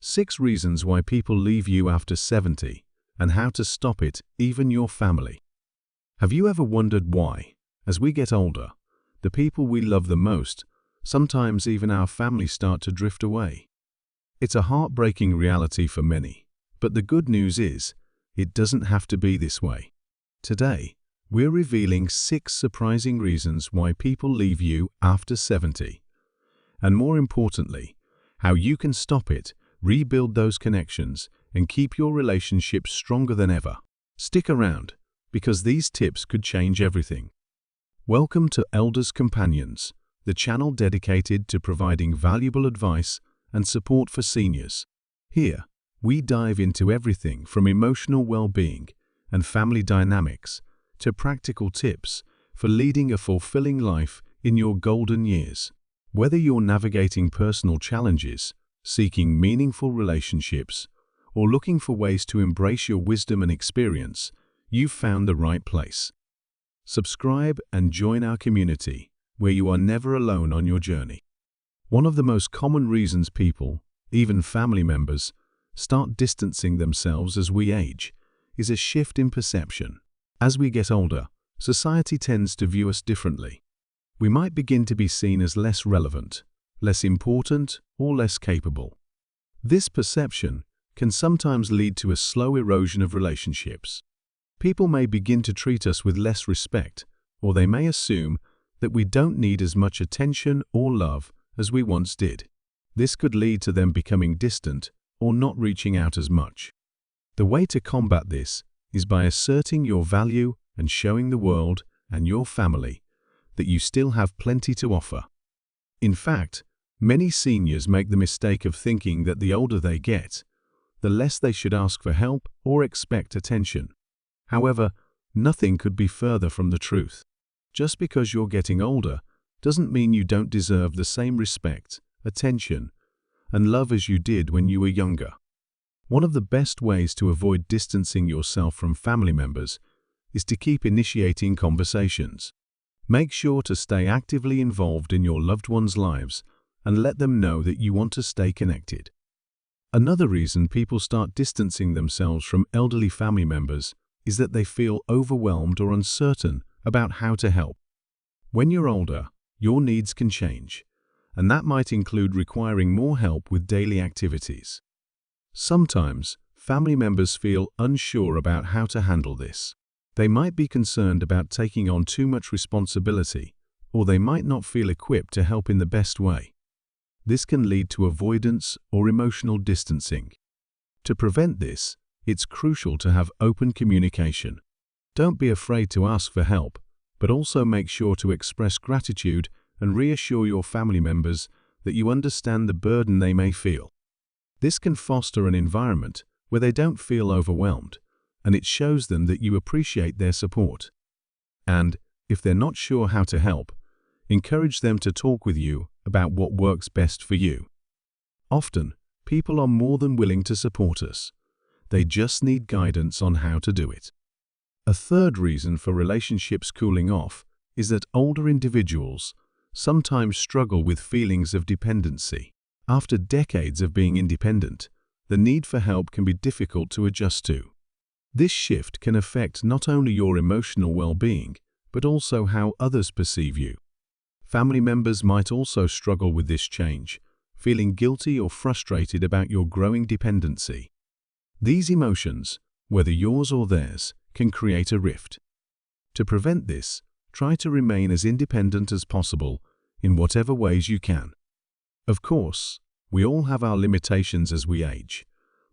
6 reasons why people leave you after 70 and how to stop it, even your family. Have you ever wondered why, as we get older, the people we love the most, sometimes even our family, start to drift away? It's a heartbreaking reality for many, but the good news is, it doesn't have to be this way. Today, we're revealing 6 surprising reasons why people leave you after 70. And more importantly, how you can stop it, rebuild those connections, and keep your relationships stronger than ever. Stick around, because these tips could change everything. Welcome to Elders Companions, the channel dedicated to providing valuable advice and support for seniors. Here, we dive into everything from emotional well-being and family dynamics to practical tips for leading a fulfilling life in your golden years. Whether you're navigating personal challenges, seeking meaningful relationships, or looking for ways to embrace your wisdom and experience, you've found the right place. Subscribe and join our community, where you are never alone on your journey. One of the most common reasons people, even family members, start distancing themselves as we age is a shift in perception. As we get older, society tends to view us differently. We might begin to be seen as less relevant, less important, or less capable. This perception can sometimes lead to a slow erosion of relationships. People may begin to treat us with less respect, or they may assume that we don't need as much attention or love as we once did. This could lead to them becoming distant or not reaching out as much. The way to combat this is by asserting your value and showing the world and your family that you still have plenty to offer. In fact, many seniors make the mistake of thinking that the older they get, the less they should ask for help or expect attention. However, nothing could be further from the truth. Just because you're getting older doesn't mean you don't deserve the same respect, attention, and love as you did when you were younger. One of the best ways to avoid distancing yourself from family members is to keep initiating conversations. Make sure to stay actively involved in your loved ones' lives and let them know that you want to stay connected. Another reason people start distancing themselves from elderly family members is that they feel overwhelmed or uncertain about how to help. When you're older, your needs can change, and that might include requiring more help with daily activities. Sometimes, family members feel unsure about how to handle this. They might be concerned about taking on too much responsibility, or they might not feel equipped to help in the best way. This can lead to avoidance or emotional distancing. To prevent this, it's crucial to have open communication. Don't be afraid to ask for help, but also make sure to express gratitude and reassure your family members that you understand the burden they may feel. This can foster an environment where they don't feel overwhelmed, and it shows them that you appreciate their support. And, if they're not sure how to help, encourage them to talk with you about what works best for you. Often, people are more than willing to support us. They just need guidance on how to do it. A third reason for relationships cooling off is that older individuals sometimes struggle with feelings of dependency. After decades of being independent, the need for help can be difficult to adjust to. This shift can affect not only your emotional well-being, but also how others perceive you. Family members might also struggle with this change, feeling guilty or frustrated about your growing dependency. These emotions, whether yours or theirs, can create a rift. To prevent this, try to remain as independent as possible in whatever ways you can. Of course, we all have our limitations as we age,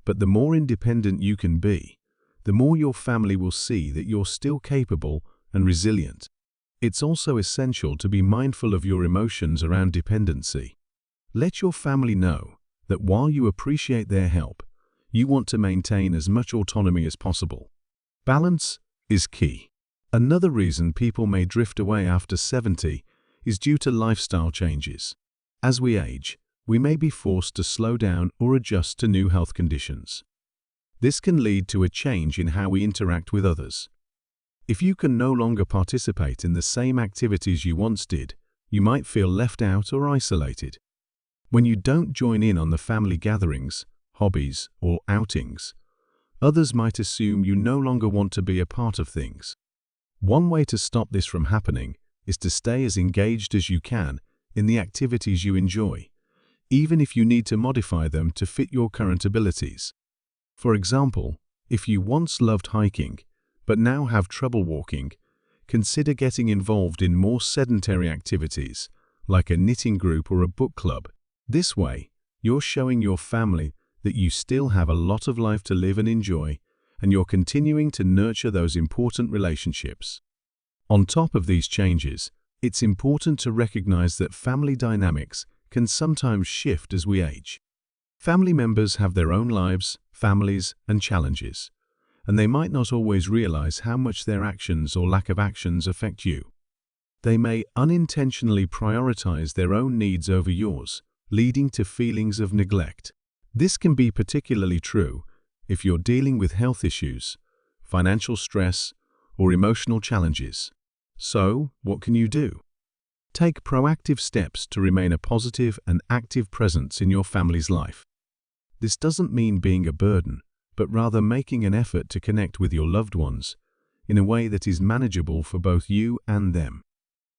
but the more independent you can be, the more your family will see that you're still capable and resilient. It's also essential to be mindful of your emotions around dependency. Let your family know that while you appreciate their help, you want to maintain as much autonomy as possible. Balance is key. Another reason people may drift away after 70 is due to lifestyle changes. As we age, we may be forced to slow down or adjust to new health conditions. This can lead to a change in how we interact with others. If you can no longer participate in the same activities you once did, you might feel left out or isolated. When you don't join in on the family gatherings, hobbies, or outings. Others might assume you no longer want to be a part of things. One way to stop this from happening is to stay as engaged as you can in the activities you enjoy, even if you need to modify them to fit your current abilities. For example, if you once loved hiking, but now have trouble walking, consider getting involved in more sedentary activities, like a knitting group or a book club. This way, you're showing your family that you still have a lot of life to live and enjoy, and you're continuing to nurture those important relationships. On top of these changes, it's important to recognize that family dynamics can sometimes shift as we age. Family members have their own lives, families, and challenges, and they might not always realize how much their actions or lack of actions affect you. They may unintentionally prioritize their own needs over yours, leading to feelings of neglect. This can be particularly true if you're dealing with health issues, financial stress, or emotional challenges. So, what can you do? Take proactive steps to remain a positive and active presence in your family's life. This doesn't mean being a burden, but rather making an effort to connect with your loved ones in a way that is manageable for both you and them.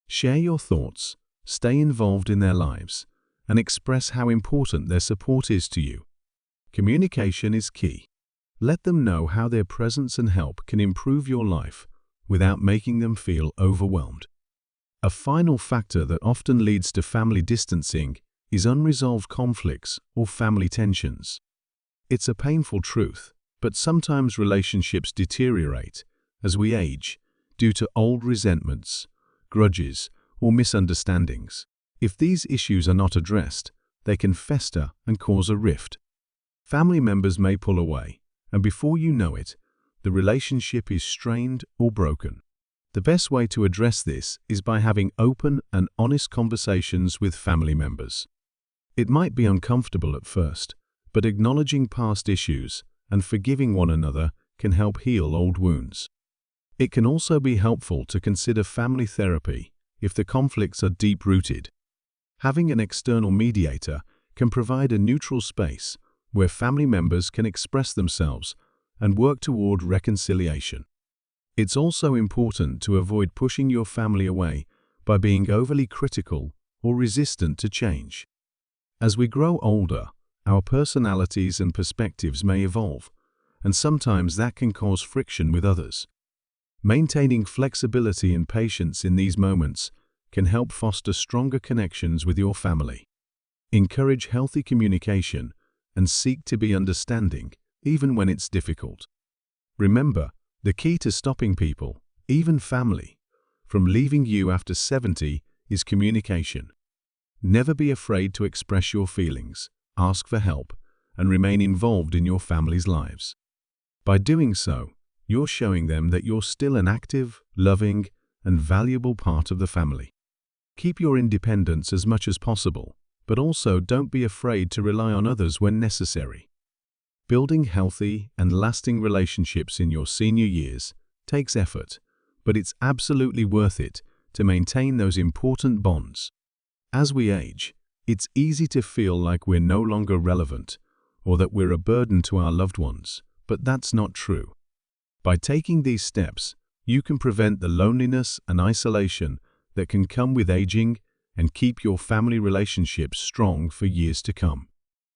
Share your thoughts, stay involved in their lives, and express how important their support is to you. Communication is key. Let them know how their presence and help can improve your life without making them feel overwhelmed. A final factor that often leads to family distancing is unresolved conflicts or family tensions. It's a painful truth, but sometimes relationships deteriorate as we age due to old resentments, grudges, or misunderstandings. If these issues are not addressed, they can fester and cause a rift. Family members may pull away, and before you know it, the relationship is strained or broken. The best way to address this is by having open and honest conversations with family members. It might be uncomfortable at first, but acknowledging past issues and forgiving one another can help heal old wounds. It can also be helpful to consider family therapy if the conflicts are deep-rooted. Having an external mediator can provide a neutral space where family members can express themselves and work toward reconciliation. It's also important to avoid pushing your family away by being overly critical or resistant to change. As we grow older, our personalities and perspectives may evolve, and sometimes that can cause friction with others. Maintaining flexibility and patience in these moments can help foster stronger connections with your family. Encourage healthy communication and seek to be understanding, even when it's difficult. Remember, the key to stopping people, even family, from leaving you after 70 is communication. Never be afraid to express your feelings, ask for help, and remain involved in your family's lives. By doing so, you're showing them that you're still an active, loving, and valuable part of the family. Keep your independence as much as possible, but also don't be afraid to rely on others when necessary. Building healthy and lasting relationships in your senior years takes effort, but it's absolutely worth it to maintain those important bonds. As we age, it's easy to feel like we're no longer relevant or that we're a burden to our loved ones, but that's not true. By taking these steps, you can prevent the loneliness and isolation that can come with aging and keep your family relationships strong for years to come.